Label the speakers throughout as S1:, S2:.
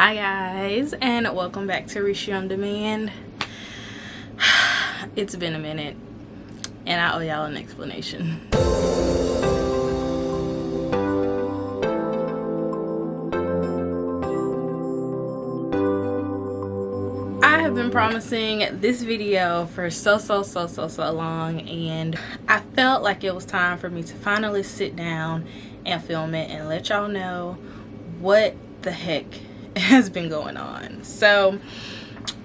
S1: Hi guys, and welcome back to Richoux on Demand. It's been a minute and I owe y'all an explanation. I have been promising this video for so long, and I felt like it was time for me to finally sit down and film it and let y'all know what the heck has been going on. So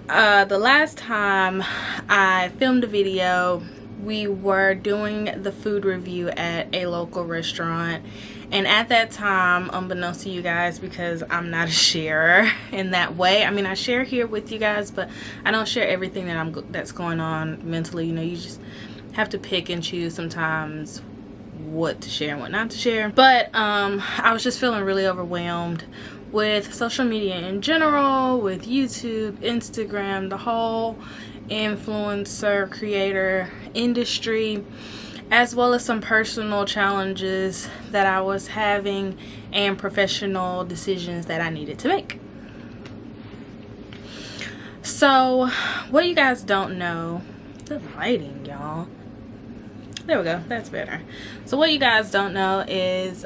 S1: the last time I filmed a video, we were doing the food review at a local restaurant, and at that time, unbeknownst to you guys, because I'm not a sharer in that way, I mean I share here with you guys, but I don't share everything that's going on mentally. You know, you just have to pick and choose sometimes what to share and what not to share. But I was just feeling really overwhelmed with social media in general, with YouTube, Instagram, the whole influencer creator industry, as well as some personal challenges that I was having and professional decisions that I needed to make. So what you guys don't know, the lighting, y'all, there we go, that's better. So what you guys don't know is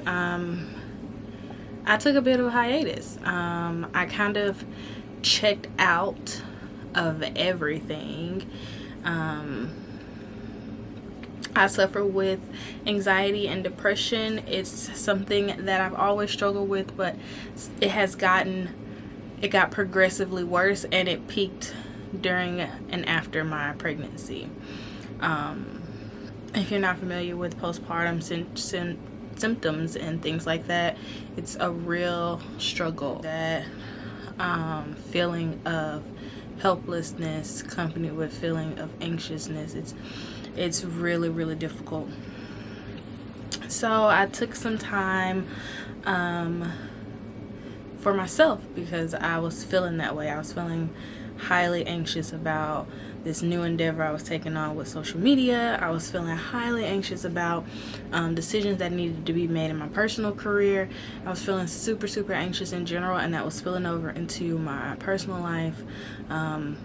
S1: I took a bit of a hiatus. I kind of checked out of everything. I suffer with anxiety and depression. It's something that I've always struggled with, but it got progressively worse, and it peaked during and after my pregnancy. If you're not familiar with postpartum symptoms and things like that, it's a real struggle. That feeling of helplessness accompanied with feeling of anxiousness, it's really difficult. So I took some time for myself because I was feeling that way. I was feeling highly anxious about this new endeavor I was taking on with social media. I was feeling highly anxious about decisions that needed to be made in my personal career. I was feeling super anxious in general, and that was spilling over into my personal life and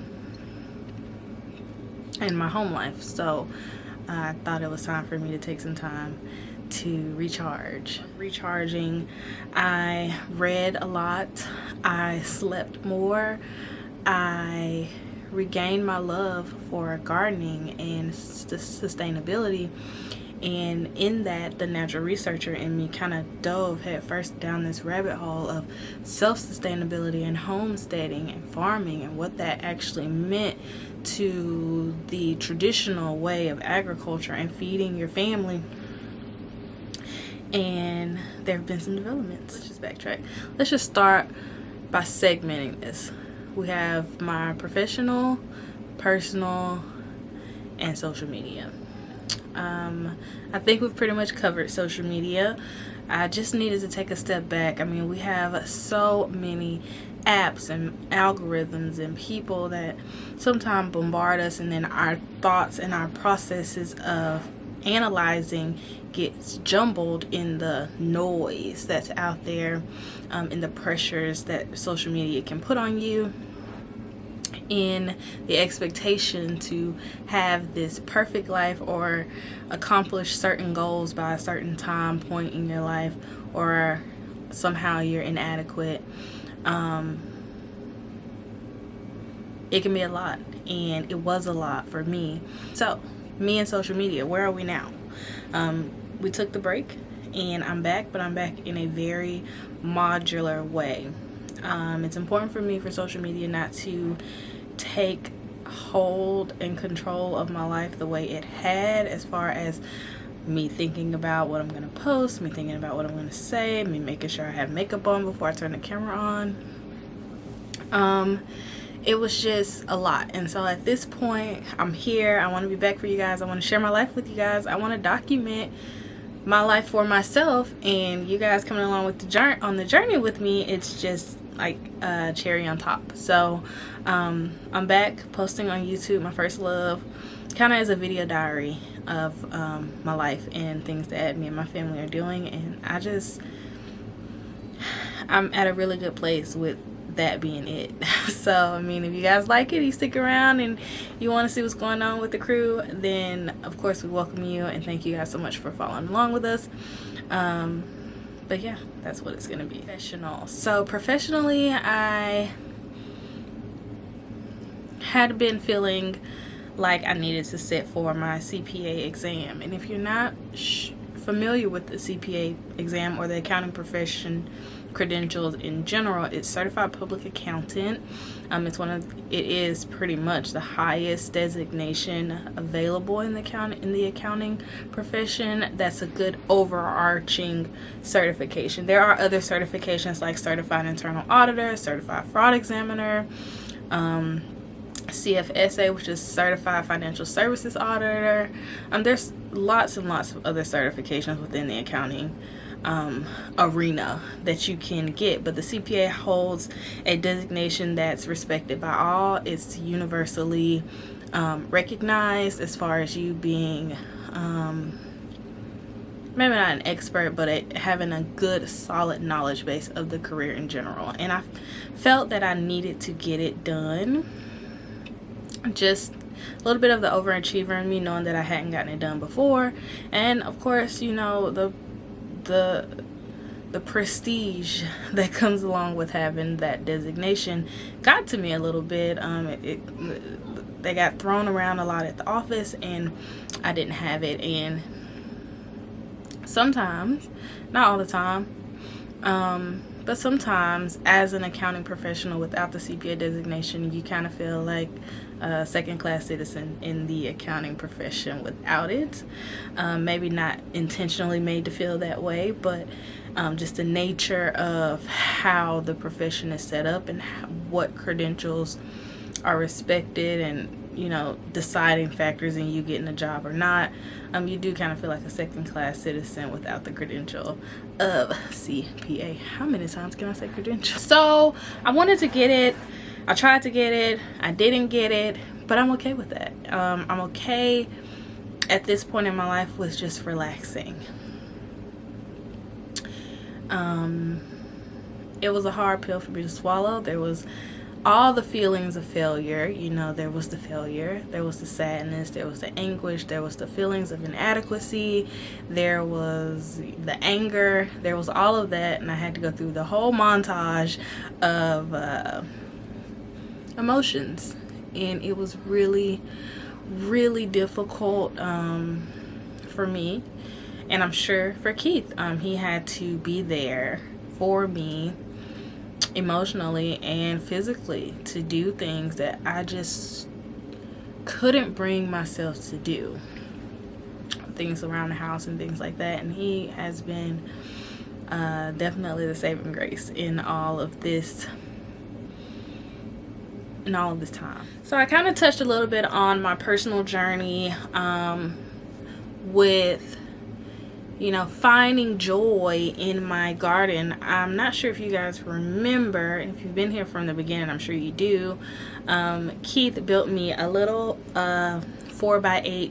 S1: my home life. So I thought it was time for me to take some time to recharge. Recharging, I read a lot, I slept more, I regained my love for gardening and sustainability, and in that, the natural researcher in me kind of dove headfirst down this rabbit hole of self-sustainability and homesteading and farming and what that actually meant to the traditional way of agriculture and feeding your family. And there have been some developments. Let's just backtrack. Let's just start by segmenting this. We have my professional, personal, and social media. I think we've pretty much covered social media. I just needed to take a step back. I mean, we have so many apps and algorithms and people that sometimes bombard us, and then our thoughts and our processes of analyzing gets jumbled in the noise that's out there, in the pressures that social media can put on you, in the expectation to have this perfect life or accomplish certain goals by a certain time point in your life, or somehow you're inadequate. It can be a lot, and it was a lot for me. So me and social media, where are we now? We took the break and I'm back, but I'm back in a very modular way. It's important for me for social media not to take hold and control of my life the way it had, as far as me thinking about what I'm going to post, me thinking about what I'm going to say, me making sure I have makeup on before I turn the camera on. It was just a lot, and so at this point I'm here. I want to be back for you guys. I want to share my life with you guys. I want to document my life for myself, and you guys coming along with the journey with me, it's just like a cherry on top. So I'm back posting on YouTube, my first love, kind of as a video diary of my life and things that me and my family are doing. And I'm at a really good place with that being it. So I mean, if you guys like it, you stick around and you want to see what's going on with the crew, then of course we welcome you, and thank you guys so much for following along with us. But yeah, that's what it's gonna be. Professional. So professionally, I had been feeling like I needed to sit for my CPA exam, and if you're not familiar with the CPA exam or the accounting profession credentials in general, it's certified public accountant. It is pretty much the highest designation available in the accounting profession. That's a good overarching certification. There are other certifications like certified internal auditor, certified fraud examiner, CFSA, which is certified financial services auditor. There's lots and lots of other certifications within the accounting arena that you can get, but the CPA holds a designation that's respected by all. It's universally recognized as far as you being maybe not an expert, but having a good solid knowledge base of the career in general. And I felt that I needed to get it done. Just a little bit of the overachiever in me, knowing that I hadn't gotten it done before, and of course, you know, the prestige that comes along with having that designation got to me a little bit. They got thrown around a lot at the office, and I didn't have it. And sometimes, not all the time, but sometimes as an accounting professional without the CPA designation, you kind of feel like a second-class citizen in the accounting profession without it. Maybe not intentionally made to feel that way, but just the nature of how the profession is set up and what credentials are respected, and you know, deciding factors in you getting a job or not. You do kind of feel like a second-class citizen without the credential of CPA. How many times can I say credential? So I wanted to get it. I tried to get it. I didn't get it, but I'm okay with that. I'm okay at this point in my life with just relaxing. It was a hard pill for me to swallow. There was all the feelings of failure. You know, there was the failure, there was the sadness, there was the anguish, there was the feelings of inadequacy, there was the anger, there was all of that, and I had to go through the whole montage of emotions, and it was really, really difficult for me, and I'm sure for Keith. He had to be there for me emotionally and physically to do things that I just couldn't bring myself to do, things around the house and things like that. And he has been definitely the saving grace in all of this time. So I kind of touched a little bit on my personal journey with, you know, finding joy in my garden. I'm not sure if you guys remember, and if you've been here from the beginning, I'm sure you do. Keith built me a little 4x8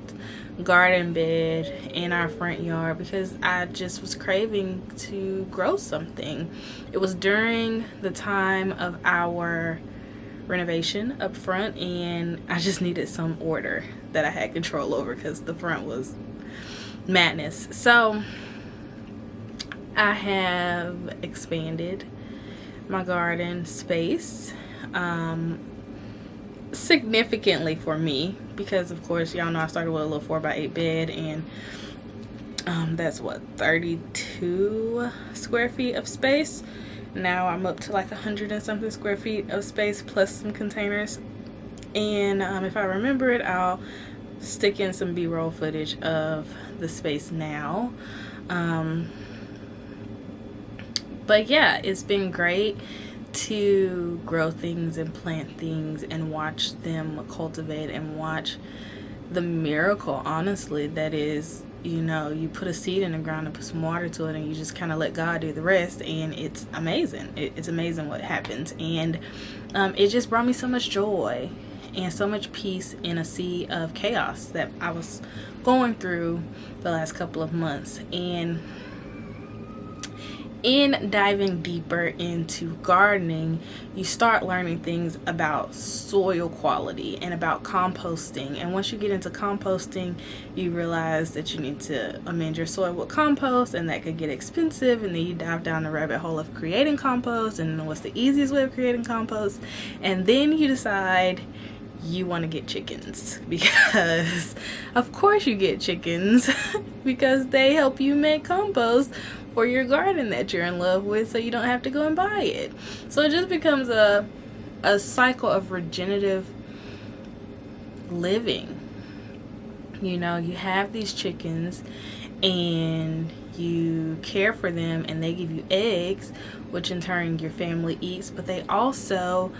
S1: garden bed in our front yard because I just was craving to grow something. It was during the time of our renovation up front, and I just needed some order that I had control over because the front was madness. So I have expanded my garden space significantly for me, because of course y'all know I started with a little 4x8 bed, and that's what, 32 square feet of space. Now I'm up to like 100 and something square feet of space plus some containers, and if I remember it, I'll stick in some b-roll footage of the space now. But yeah, it's been great to grow things and plant things and watch them cultivate and watch the miracle, honestly, that is, you know, you put a seed in the ground and put some water to it, and you just kind of let God do the rest, and it's amazing. It's amazing what happens. And it just brought me so much joy and so much peace in a sea of chaos that I was going through the last couple of months. And in diving deeper into gardening, you start learning things about soil quality and about composting. And once you get into composting, you realize that you need to amend your soil with compost, and that could get expensive. And then you dive down the rabbit hole of creating compost and what's the easiest way of creating compost. And then you decide you want to get chickens, because of course you get chickens because they help you make compost for your garden that you're in love with, so you don't have to go and buy it. So it just becomes a cycle of regenerative living. You know, you have these chickens and you care for them, and they give you eggs, which in turn your family eats, but they also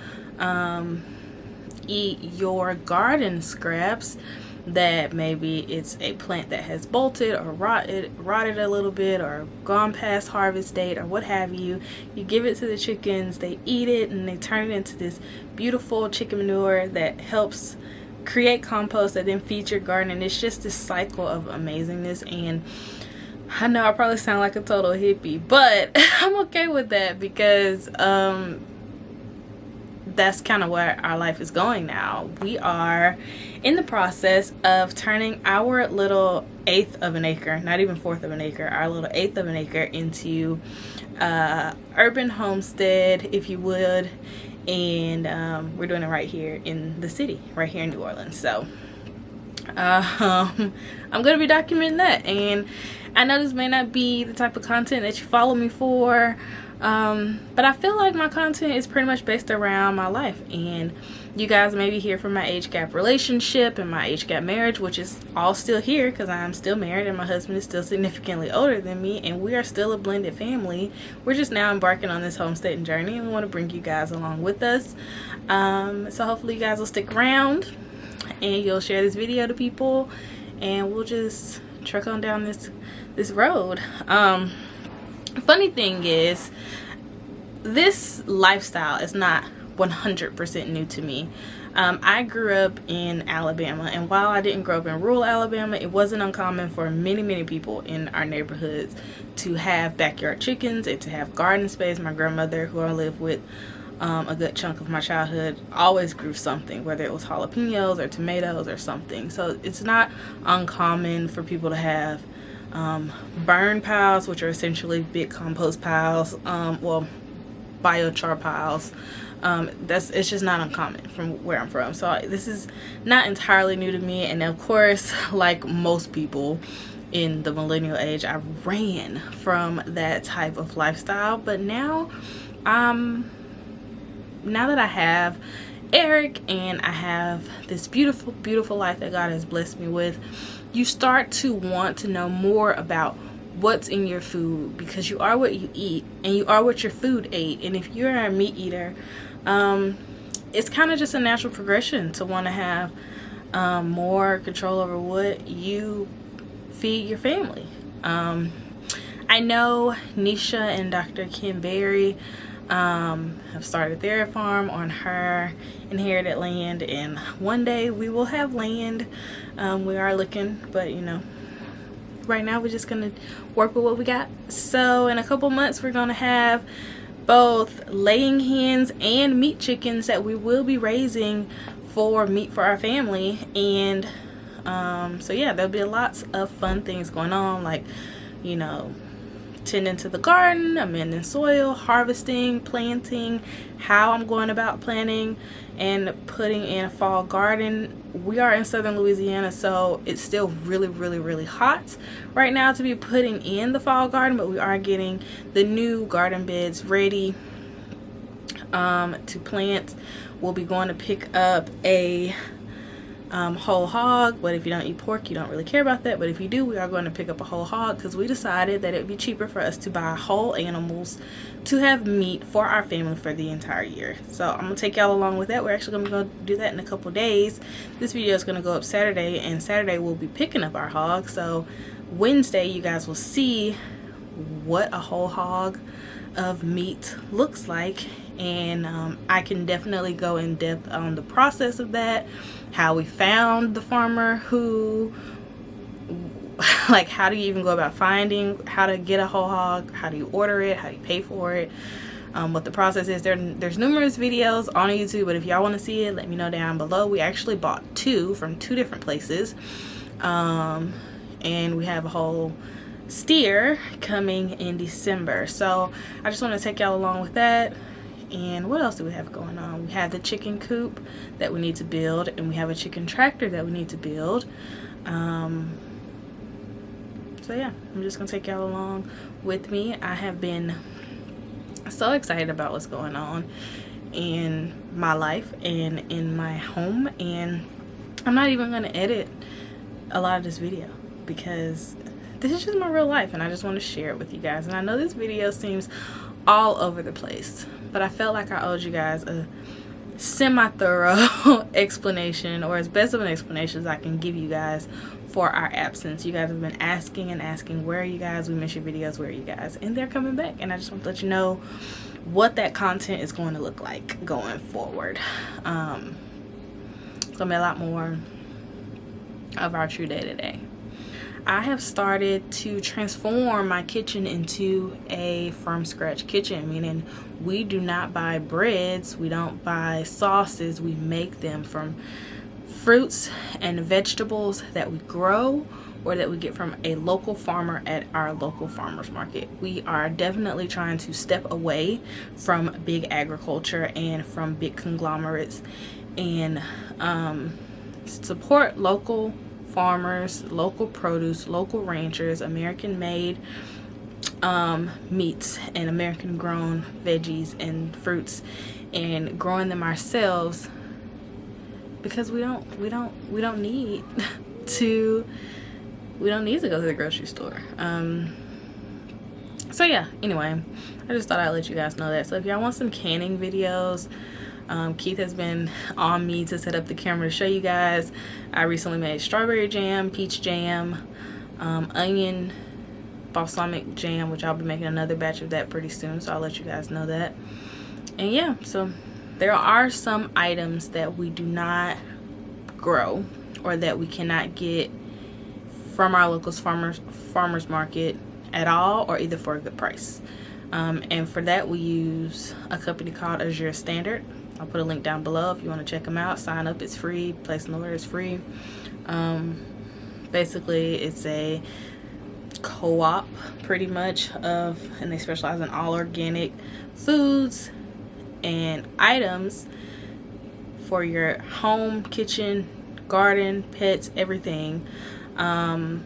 S1: eat your garden scraps that maybe it's a plant that has bolted or rotted a little bit or gone past harvest date or what have you. You give it to the chickens, they eat it, and they turn it into this beautiful chicken manure that helps create compost that then feeds your garden. And it's just this cycle of amazingness. And I know I probably sound like a total hippie, but I'm okay with that, because that's kind of where our life is going now. We are in the process of turning our little 1/8 of an acre, not even 1/4 of an acre, our little 1/8 of an acre into urban homestead, if you would. And we're doing it right here in the city, right here in New Orleans. So I'm gonna be documenting that. And I know this may not be the type of content that you follow me for, but I feel like my content is pretty much based around my life. And you guys maybe hear from my age gap relationship and my age gap marriage, which is all still here because I'm still married and my husband is still significantly older than me, and we are still a blended family. We're just now embarking on this homesteading journey, and we want to bring you guys along with us. So hopefully you guys will stick around and you'll share this video to people, and we'll just truck on down this road. Funny thing is, this lifestyle is not 100% new to me. I grew up in Alabama, and while I didn't grow up in rural Alabama, it wasn't uncommon for many people in our neighborhoods to have backyard chickens and to have garden space. My grandmother, who I lived with a good chunk of my childhood, always grew something, whether it was jalapenos or tomatoes or something. So it's not uncommon for people to have burn piles, which are essentially big compost piles, well, biochar piles. It's just not uncommon from where I'm from. So this is not entirely new to me. And of course, like most people in the millennial age, I ran from that type of lifestyle. But now that I have Eric and I have this beautiful life that God has blessed me with, you start to want to know more about what's in your food, because you are what you eat and you are what your food ate. And if you're a meat eater, it's kind of just a natural progression to want to have more control over what you feed your family. I know Nisha and Dr. Kim Berry have started their farm on her inherited land, and one day we will have land. We are looking, but you know, right now we're just gonna work with what we got. So in a couple months we're gonna have both laying hens and meat chickens that we will be raising for meat for our family. And so yeah, there'll be lots of fun things going on, like, you know, tending to the garden, amending soil, harvesting, planting, how I'm going about planting and putting in a fall garden. We are in southern Louisiana, so it's still really hot right now to be putting in the fall garden, but we are getting the new garden beds ready to plant. We'll be going to pick up a whole hog, but if you don't eat pork, you don't really care about that. But if you do, we are going to pick up a whole hog, because we decided that it would be cheaper for us to buy whole animals to have meat for our family for the entire year. So I'm gonna take y'all along with that. We're actually gonna go do that in a couple days. This video is gonna go up Saturday, and Saturday we'll be picking up our hog. So Wednesday you guys will see what a whole hog of meat looks like, and I can definitely go in depth on the process of that, how we found the farmer who like how do you even go about finding how to get a whole hog, how do you order it, how do you pay for it, what the process is. There's numerous videos on YouTube, but if y'all want to see it, let me know down below. We actually bought 2 from 2 different places, and we have a whole steer coming in December, so I just want to take y'all along with that. And what else do we have going on? We have the chicken coop that we need to build, and we have a chicken tractor that we need to build. So yeah, I'm just gonna take y'all along with me. I have been so excited about what's going on in my life and in my home, and I'm not even gonna edit a lot of this video because this is just my real life, and I just want to share it with you guys. And I know this video seems all over the place, but I felt like I owed you guys a semi-thorough explanation, or as best of an explanation as I can give you guys for our absence. You guys have been asking and asking, where are you guys? We miss your videos, where are you guys? And they're coming back, and I just want to let you know what that content is going to look like going forward. It's gonna be a lot more of our true day-to-day. I have started to transform my kitchen into a from scratch kitchen, meaning we do not buy breads, we don't buy sauces, we make them from fruits and vegetables that we grow or that we get from a local farmer at our local farmers market. We are definitely trying to step away from big agriculture and from big conglomerates, and support local farmers, local produce, local ranchers, American made meats and American grown veggies and fruits, and growing them ourselves, because we don't need to go to the grocery store. So yeah, anyway, I just thought I'd let you guys know that. So if y'all want some canning videos, Keith has been on me to set up the camera to show you guys. I recently made strawberry jam, peach jam, onion balsamic jam, which I'll be making another batch of that pretty soon, so I'll let you guys know that. And yeah, so there are some items that we do not grow or that we cannot get from our local farmers market at all, or either for a good price. And for that we use a company called AZURE SANDARD. I'll put a link down below if you want to check them out. Sign up, it's free. Place an order, is free. Basically it's a co-op pretty much and they specialize in all organic foods and items for your home, kitchen, garden, pets, everything. And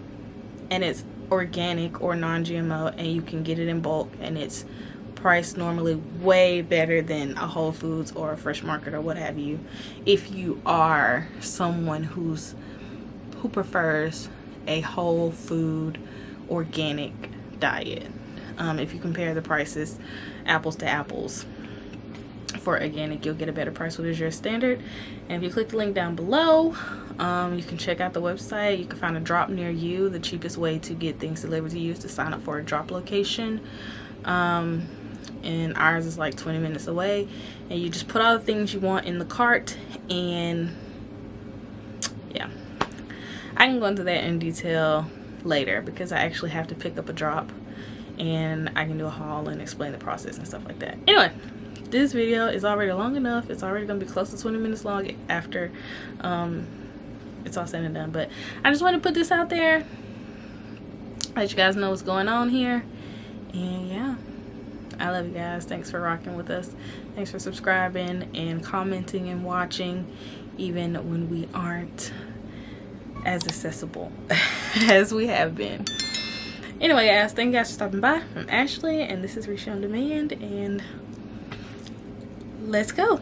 S1: it's organic or non-GMO, and you can get it in bulk, and it's priced normally way better than a Whole Foods or a Fresh Market or what have you, if you are someone who prefers a whole food organic diet. If you compare the prices apples to apples for organic, you'll get a better price with AZURE SANDARD. And if you click the link down below, you can check out the website. You can find a drop near you. The cheapest way to get things delivered to you is to sign up for a drop location, and ours is like 20 minutes away, and you just put all the things you want in the cart. And yeah, I can go into that in detail later because I actually have to pick up a drop, and I can do a haul and explain the process and stuff like that. Anyway, this video is already long enough. It's already gonna be close to 20 minutes long after it's all said and done, but I just want to put this out there, let you guys know what's going on here. And yeah, I love you guys. Thanks for rocking with us. Thanks for subscribing and commenting and watching, even when we aren't as accessible as we have been. Anyway guys, thank you guys for stopping by. I'm Ashley, and this is Richoux on Demand, and let's go.